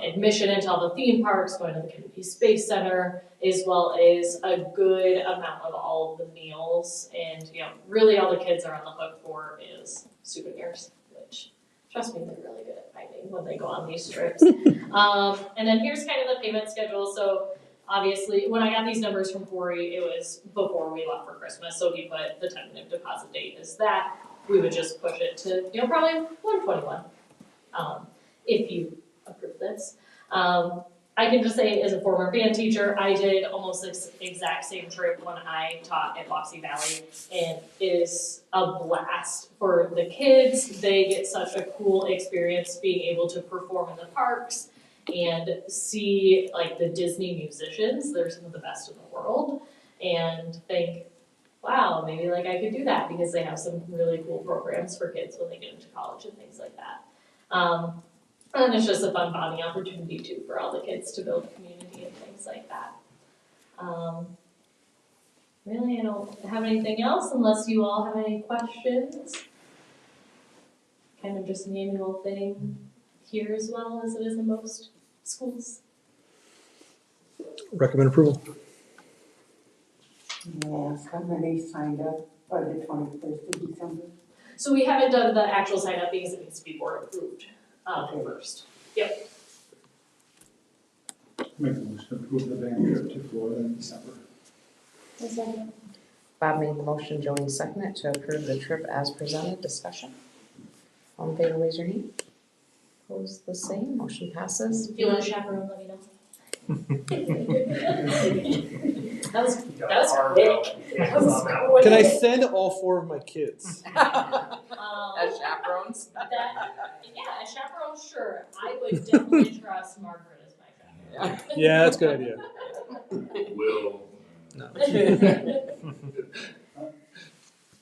admission into all the theme parks, going to the Kennedy Space Center, as well as a good amount of all of the meals. And really all the kids are on the hook for is souvenirs, which, trust me, they're really good at finding when they go on these trips. And then here's kind of the payment schedule. So obviously, when I got these numbers from Corey, it was before we left for Christmas, so he put the tentative deposit date as that. We would just push it to, probably 121, if you approve this. I can just say, as a former band teacher, I did almost this exact same trip when I taught at Boxy Valley, and it is a blast for the kids. They get such a cool experience being able to perform in the parks and see the Disney musicians. They're some of the best in the world, and think, wow, maybe I could do that, because they have some really cool programs for kids when they get into college and things like that. And it's just a fun bonding opportunity too for all the kids to build community and things like that. Really, I don't have anything else unless you all have any questions. Kind of just an annual thing here as well as it is in most schools. Recommend approval. Yes, how many signed up by the 21st of December? So we haven't done the actual sign up because it needs to be board approved first. Yep. Make the motion to approve the band trip to Florida in December. Bob made the motion, Joni seconded to approve the trip as presented. Discussion. All in favor, raise your hand. Opposed, the same. Motion passes. If you want a chaperone, let me know. That was quick. That was quick. Can I send all 4 of my kids? As chaperones? As chaperone, sure. I would definitely trust Margaret as my chaperone. Yeah, that's a good idea. Will. No.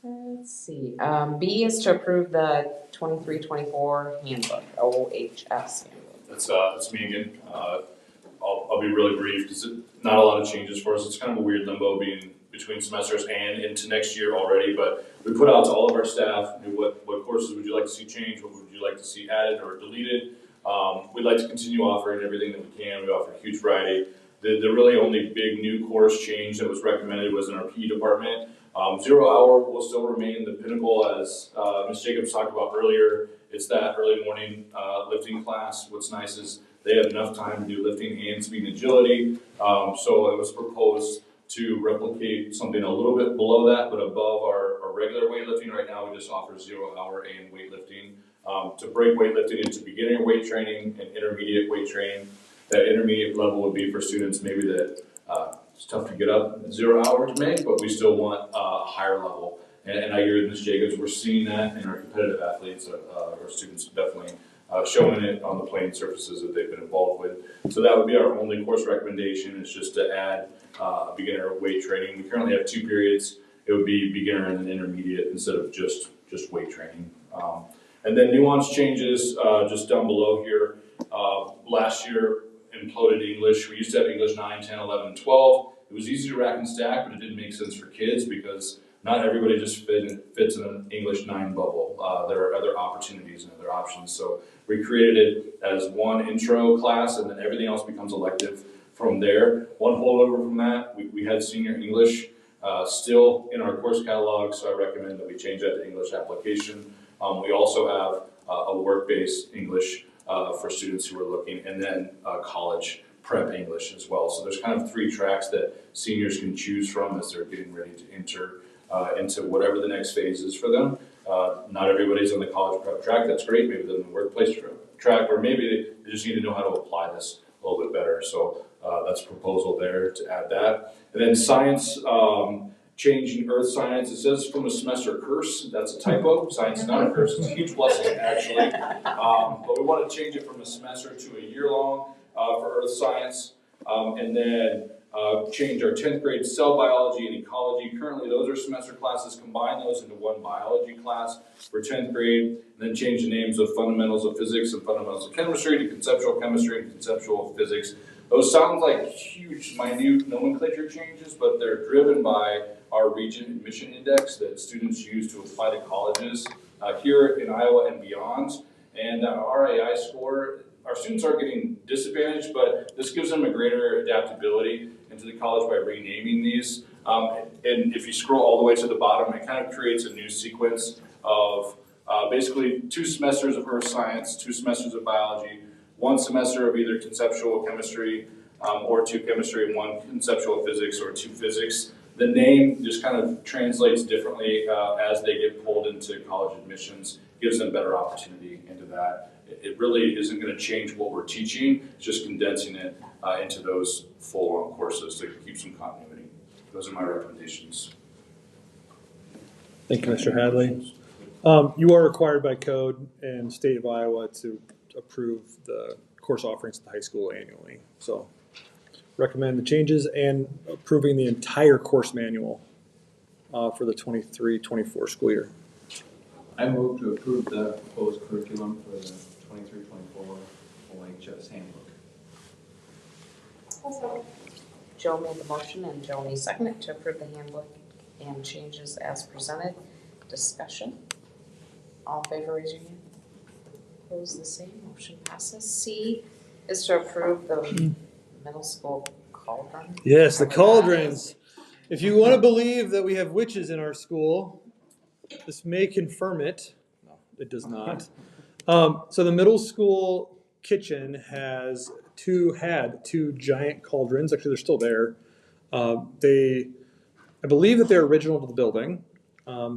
Let's see. B is to approve the 23-24 handbook, OHS handbook. That's me again. I'll be really brief because not a lot of changes for us. It's kind of a weird limbo being between semesters and into next year already, but we put out to all of our staff, what courses would you like to see change, what would you like to see added or deleted. We'd like to continue offering everything that we can. We offer a huge variety. The really only big new course change that was recommended was in our PE department. 0 hour will still remain the pinnacle, as Ms. Jacobs talked about earlier. It's that early morning lifting class. What's nice is they have enough time to do lifting and speed and agility. So it was proposed to replicate something a little bit below that, but above our regular weightlifting. Right now, we just offer 0 hour and weightlifting. To break weightlifting into beginner weight training and intermediate weight training. That intermediate level would be for students maybe that it's tough to get up 0 hour to make, but we still want a higher level. And I agree with Ms. Jacobs, we're seeing that in our competitive athletes, our students definitely showing it on the playing surfaces that they've been involved with. So that would be our only course recommendation, is just to add beginner weight training. We currently have 2 periods. It would be beginner and then intermediate instead of just weight training. And then nuance changes just down below here. Last year, imploded English. We used to have English 9, 10, 11, 12. It was easy to rack and stack, but it didn't make sense for kids because not everybody just fits in an English 9 bubble. There are other opportunities and other options. So we created it as one intro class, and then everything else becomes elective from there. One holdover from that, we had senior English still in our course catalog, so I recommend that we change that to English application. We also have a work-based English for students who are looking, and then college prep English as well. So there's kind of 3 tracks that seniors can choose from as they're getting ready to enter into whatever the next phase is for them. Not everybody's on the college prep track. That's great. Maybe they're in the workplace track, or maybe they just need to know how to apply this a little bit better. So that's a proposal there to add that. And then science changing earth science. It says from a semester curse. That's a typo. Science is not a curse. It's a huge blessing, actually. But we want to change it from a semester to a year long for earth science. And then change our 10th grade cell biology and ecology. Currently, those are semester classes. Combine those into one biology class for 10th grade. And then change the names of fundamentals of physics and fundamentals of chemistry to conceptual chemistry and conceptual physics. Those sound like huge, minute nomenclature changes, but they're driven by our region admission index that students use to apply to colleges here in Iowa and beyond. And our RAI score, our students are getting disadvantaged, but this gives them a greater adaptability into the college by renaming these. And if you scroll all the way to the bottom, it kind of creates a new sequence of basically 2 semesters of earth science, 2 semesters of biology, 1 semester of either conceptual chemistry or 2 chemistry, 1 conceptual physics, or 2 physics. The name just kind of translates differently as they get pulled into college admissions, gives them better opportunity into that. It really isn't going to change what we're teaching, it's just condensing it into those full-on courses to keep some continuity. Those are my recommendations. Thank you, Mr. Hadley. You are required by code and state of Iowa to approve the course offerings at the high school annually. So recommend the changes and approving the entire course manual for the 23-24 school year. I move to approve the proposed curriculum for the 23-24 OHS handbook. Joe made the motion and Joni seconded to approve the handbook and changes as presented. Discussion. All in favor, raise your hand. Opposed, the same. Motion passes. C is to approve the middle school cauldron. Yes, the cauldrons. If you want to believe that we have witches in our school, this may confirm it. No, it does not. So the middle school kitchen had 2 giant cauldrons. Actually, they're still there. I believe that they're original to the building.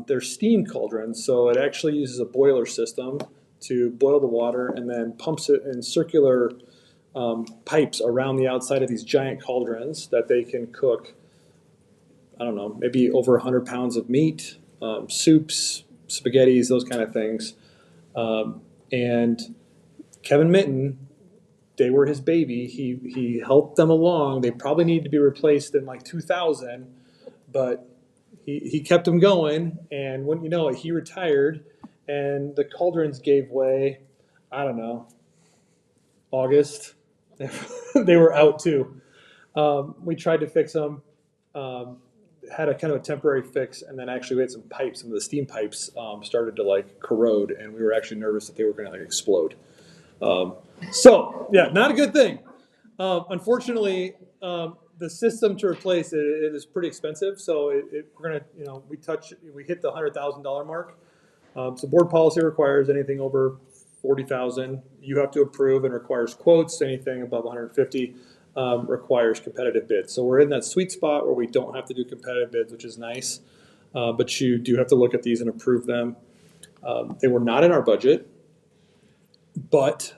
They're steam cauldrons, so it actually uses a boiler system to boil the water and then pumps it in circular pipes around the outside of these giant cauldrons that they can cook, I don't know, maybe over 100 pounds of meat, soups, spaghettis, those kind of things. And Kevin Mitten, they were his baby. He helped them along. They probably need to be replaced in like 2000, but he kept them going. And wouldn't you know it, he retired, and the cauldrons gave way. I don't know, August. They were out too. We tried to fix them. Had a kind of a temporary fix, and then actually we had some pipes, some of the steam pipes started to like corrode, and we were actually nervous that they were going to like explode. So yeah, not a good thing. Unfortunately, the system to replace it is pretty expensive. So we're gonna, we hit the $100,000 mark. So board policy requires anything over 40,000 you have to approve, and requires quotes. Anything above 150. Requires competitive bids. So we're in that sweet spot where we don't have to do competitive bids, which is nice. But you do have to look at these and approve them. They were not in our budget, but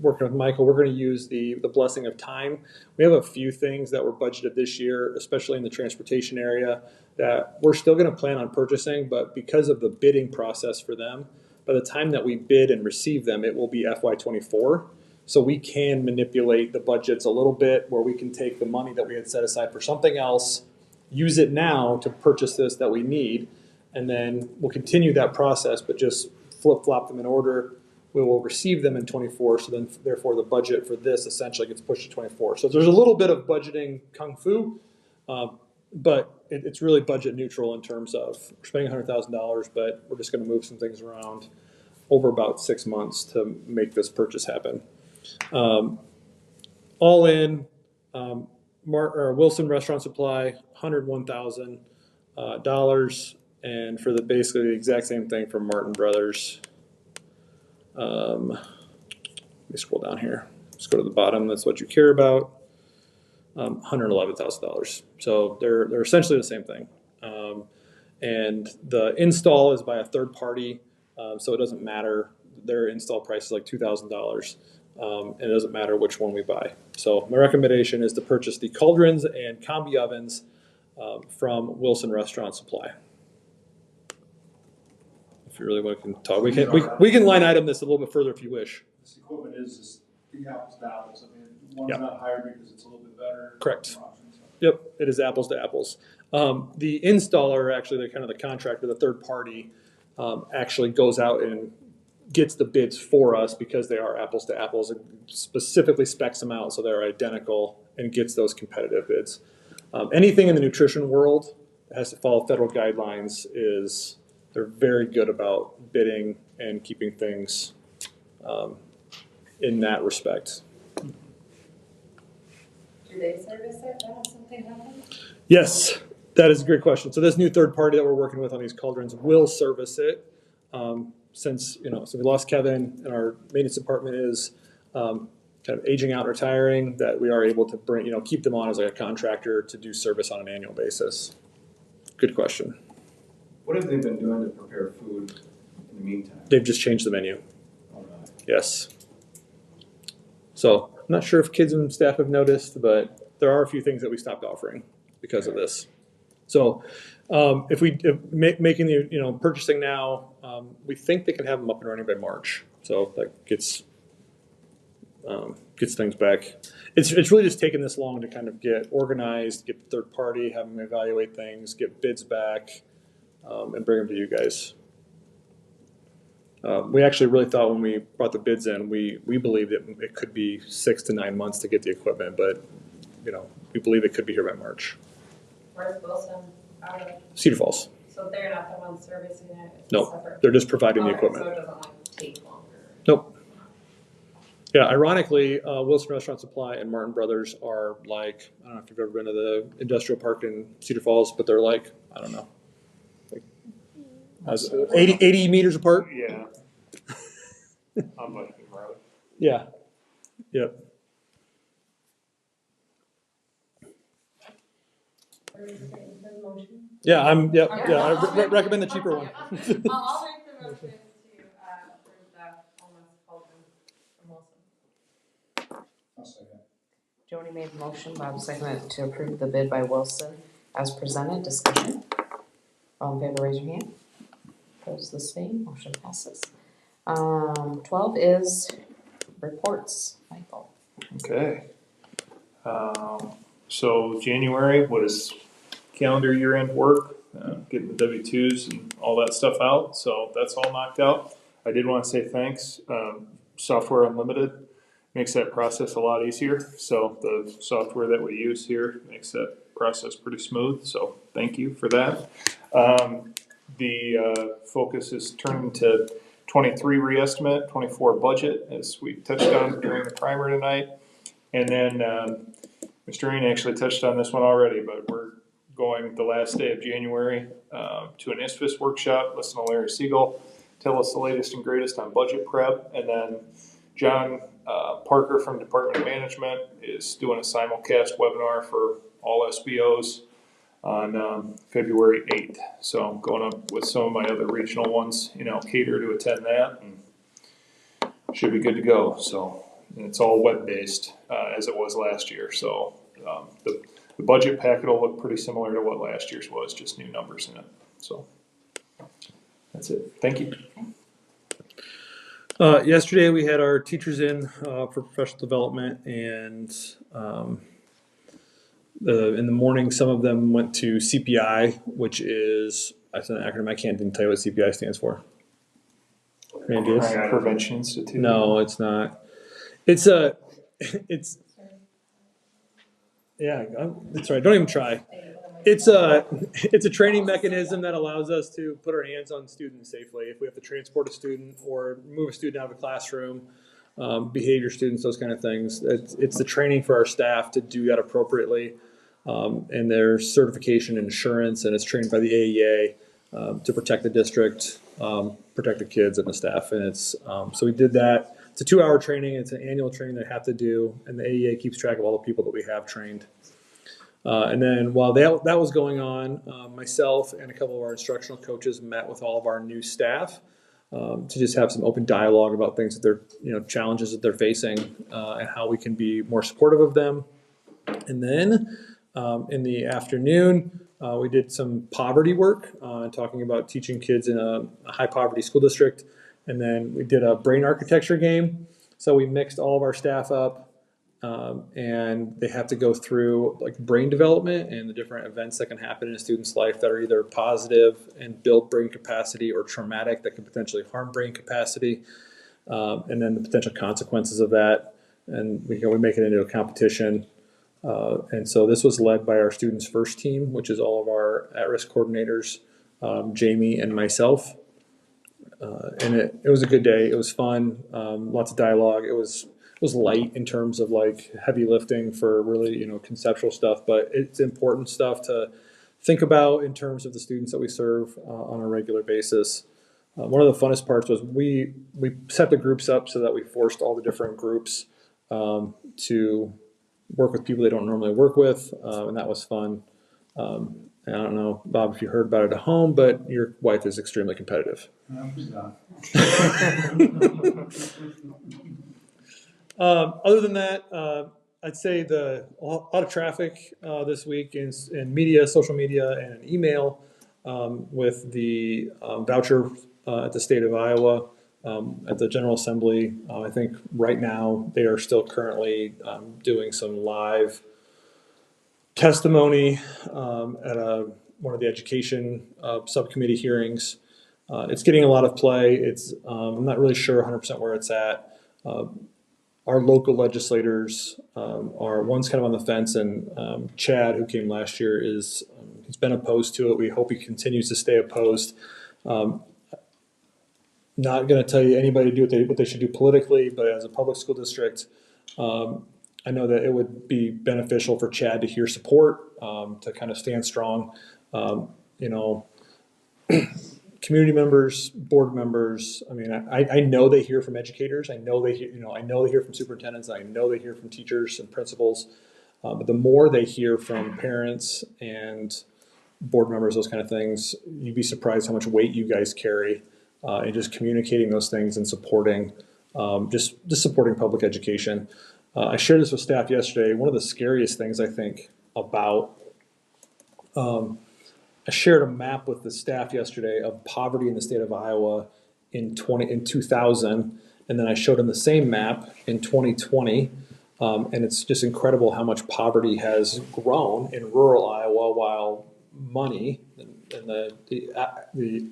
working with Michael, we're going to use the blessing of time. We have a few things that were budgeted this year, especially in the transportation area, that we're still going to plan on purchasing, but because of the bidding process for them, by the time that we bid and receive them, it will be FY24. So we can manipulate the budgets a little bit, where we can take the money that we had set aside for something else, use it now to purchase this that we need, and then we'll continue that process, but just flip-flop them in order. We will receive them in 24, so then therefore the budget for this essentially gets pushed to 24. So there's a little bit of budgeting kung fu, but it's really budget neutral in terms of we're spending $100,000, but we're just going to move some things around over about 6 months to make this purchase happen. All in, Wilson Restaurant Supply, $101,000, and for basically the exact same thing for Martin Brothers. Let me scroll down here. Let's go to the bottom. That's what you care about. $111,000. So they're essentially the same thing. And the install is by a third party, so it doesn't matter. Their install price is like $2,000. And it doesn't matter which one we buy. So my recommendation is to purchase the cauldrons and combi ovens from Wilson Restaurant Supply. If you really want to talk, we can line item this a little bit further if you wish. This equipment is just the apples to apples. I mean, one's Yep. not higher because it's a little bit better. Correct. Options. Yep, it is apples to apples. The installer, actually, the kind of the contractor, the third party, actually goes out and gets the bids for us because they are apples to apples, and specifically specs them out so they're identical and gets those competitive bids. Anything in the nutrition world has to follow federal guidelines. They're very good about bidding and keeping things in that respect. Do they service it when something happens? Yes, that is a great question. So this new third party that we're working with on these cauldrons will service it. Since, so we lost Kevin and our maintenance department is kind of aging out and retiring, that we are able to bring, keep them on as like a contractor to do service on an annual basis. Good question. What have they been doing to prepare food in the meantime? They've just changed the menu. All right. Yes. So I'm not sure if kids and staff have noticed, but there are a few things that we stopped offering because of this. So if making the purchasing now, we think they can have them up and running by March. So that gets things back. It's really just taken this long to kind of get organized, get the third party, have them evaluate things, get bids back, and bring them to you guys. We actually really thought when we brought the bids in, we believed it could be 6 to 9 months to get the equipment, but we believe it could be here by March. Where's Wilson out of? Cedar Falls. So they're not the ones servicing it? It's No, separate? they're just providing the Okay, equipment. so it doesn't take longer? Nope. Yeah, ironically, Wilson Restaurant Supply and Martin Brothers are like, I don't know if you've ever been to the industrial park in Cedar Falls, but they're like, I don't know, like 80 meters apart. Yeah. I'm like, right. Yeah. Yep. Yeah, I recommend the cheaper one. I'll make the motion to approve the homeless cauldron from Wilson. I'll second. Joni made the motion, Bob seconded to approve the bid by Wilson as presented. Discussion. All in favor, raise your hand. Opposed, the same. Motion passes. 12 is reports. Michael. Okay. So January was calendar year end work, getting the W-2s and all that stuff out. So that's all knocked out. I did want to say thanks. Software Unlimited makes that process a lot easier. So the software that we use here makes that process pretty smooth. So thank you for that. The focus is turning to 23 re-estimate, 24 budget, as we touched on during the primer tonight. And then Mr. Reen actually touched on this one already, but we're going the last day of January to an ISFIS workshop. Listen to Larry Siegel tell us the latest and greatest on budget prep. And then John Parker from Department of Management is doing a simulcast webinar for all SBOs on February 8th. So I'm going up with some of my other regional ones in Alcater to attend that, and should be good to go. So and it's all web-based as it was last year. So the budget packet will look pretty similar to what last year's was, just new numbers in it. So that's it. Thank you. Yesterday we had our teachers in for professional development, and in the morning some of them went to CPI, which is, that's an acronym I can't even tell you what CPI stands for. Randy, Crime Prevention Institute. no, it's not. It's yeah, that's right. Don't even try. It's a training mechanism that allows us to put our hands on students safely. If we have to transport a student or move a student out of a classroom, behavior students, those kind of things. It's the training for our staff to do that appropriately, and their certification and insurance, and it's trained by the AEA to protect the district, protect the kids and the staff. And it's so we did that. It's a 2-hour training. It's an annual training they have to do, and the AEA keeps track of all the people that we have trained. And then while that was going on, myself and a couple of our instructional coaches met with all of our new staff to just have some open dialogue about things that they're, challenges that they're facing, and how we can be more supportive of them. And then in the afternoon, We did some poverty work, talking about teaching kids in a high poverty school district. And then we did a brain architecture game. So we mixed all of our staff up, and they have to go through like brain development and the different events that can happen in a student's life that are either positive and build brain capacity or traumatic that can potentially harm brain capacity, and then the potential consequences of that. And we make it into a competition. And so this was led by our students' first team, which is all of our at-risk coordinators, Jamie and myself. And it was a good day. It was fun. Lots of dialogue. It was light in terms of like heavy lifting for really, conceptual stuff, but it's important stuff to think about in terms of the students that we serve on a regular basis. One of the funnest parts was we set the groups up so that we forced all the different groups to work with people they don't normally work with, and that was fun. And I don't know, Bob, if you heard about it at home, but your wife is extremely competitive. Other than that, I'd say a lot of traffic this week in media, social media, and email with the voucher at the state of Iowa. At the General Assembly, I think right now they are still currently doing some live testimony at one of the education subcommittee hearings. It's getting a lot of play. I'm not really sure 100% where it's at. Our local legislators one's kind of on the fence, and Chad, who came last year, he's been opposed to it. We hope he continues to stay opposed. Not going to tell you anybody to do what they should do politically, but as a public school district, I know that it would be beneficial for Chad to hear support, to kind of stand strong. Community members, board members. I mean, I know they hear from educators. I know they hear from superintendents. I know they hear from teachers and principals. But the more they hear from parents and board members, those kind of things, you'd be surprised how much weight you guys carry. And just communicating those things and supporting, just supporting public education. I shared this with staff yesterday. One of the scariest things I think about, I shared a map with the staff yesterday of poverty in the state of Iowa in 2000, and then I showed them the same map in 2020, and it's just incredible how much poverty has grown in rural Iowa, while money and the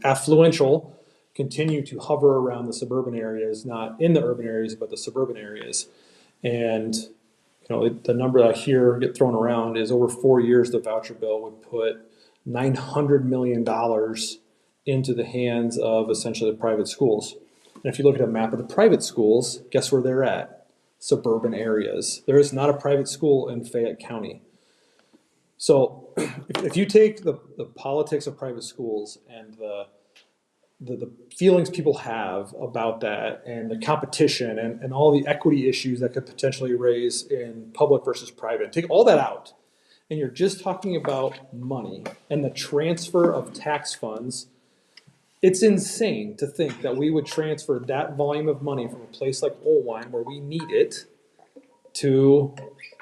affluential continue to hover around the suburban areas, not in the urban areas, but the suburban areas. And the number that I hear get thrown around is over 4 years, the voucher bill would put $900 million into the hands of essentially the private schools. And if you look at a map of the private schools, guess where they're at? Suburban areas. There is not a private school in Fayette County. So if you take the politics of private schools and the feelings people have about that and the competition and all the equity issues that could potentially raise in public versus private, take all that out, and you're just talking about money and the transfer of tax funds, it's insane to think that we would transfer that volume of money from a place like Oelwein, where we need it, to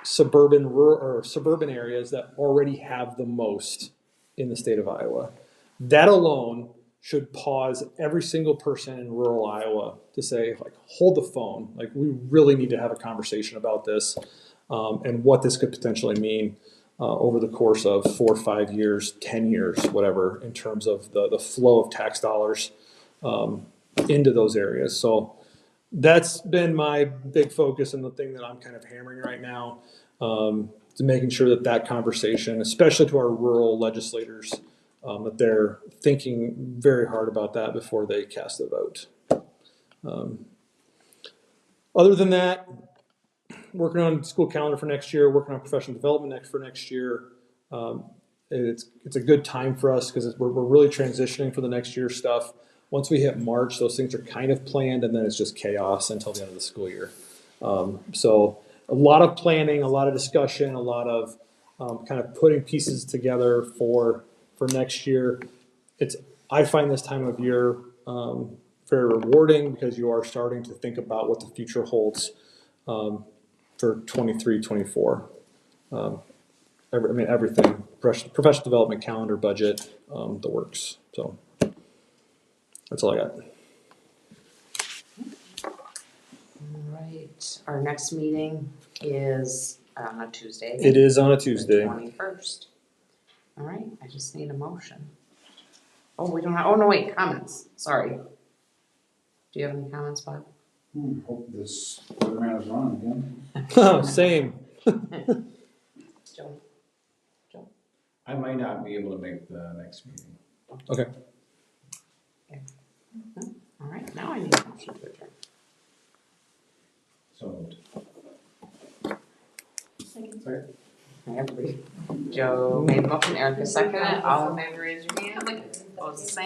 suburban areas that already have the most in the state of Iowa. That alone should pause every single person in rural Iowa to say, like, hold the phone. Like, we really need to have a conversation about this, and what this could potentially mean over the course of 4 or 5 years, 10 years, whatever, in terms of the flow of tax dollars into those areas. So that's been my big focus and the thing that I'm kind of hammering right now, to making sure that conversation, especially to our rural legislators, that they're thinking very hard about that before they cast a vote. Other than that, working on school calendar for next year, working on professional development for next year. It's a good time for us because we're really transitioning for the next year stuff. Once we hit March, those things are kind of planned, and then it's just chaos until the end of the school year. So a lot of planning, a lot of discussion, a lot of kind of putting pieces together for next year. I find this time of year very rewarding because you are starting to think about what the future holds for 23-24. everything, professional development, calendar, budget, the works, so. That's all I got. Alright, our next meeting is on a Tuesday. It is on a Tuesday. 21st. Alright, I just need a motion. Oh, we don't have, oh no, wait, comments, sorry. Do you have any comments, Bob? Hope this weatherman is on again. Same. Joe? I might not be able to make the next meeting. Okay. Alright, now I need a motion to adjourn. So Everybody. Joe made the motion, Erica seconded it, all in favor, raise your hand. Opposed, the same.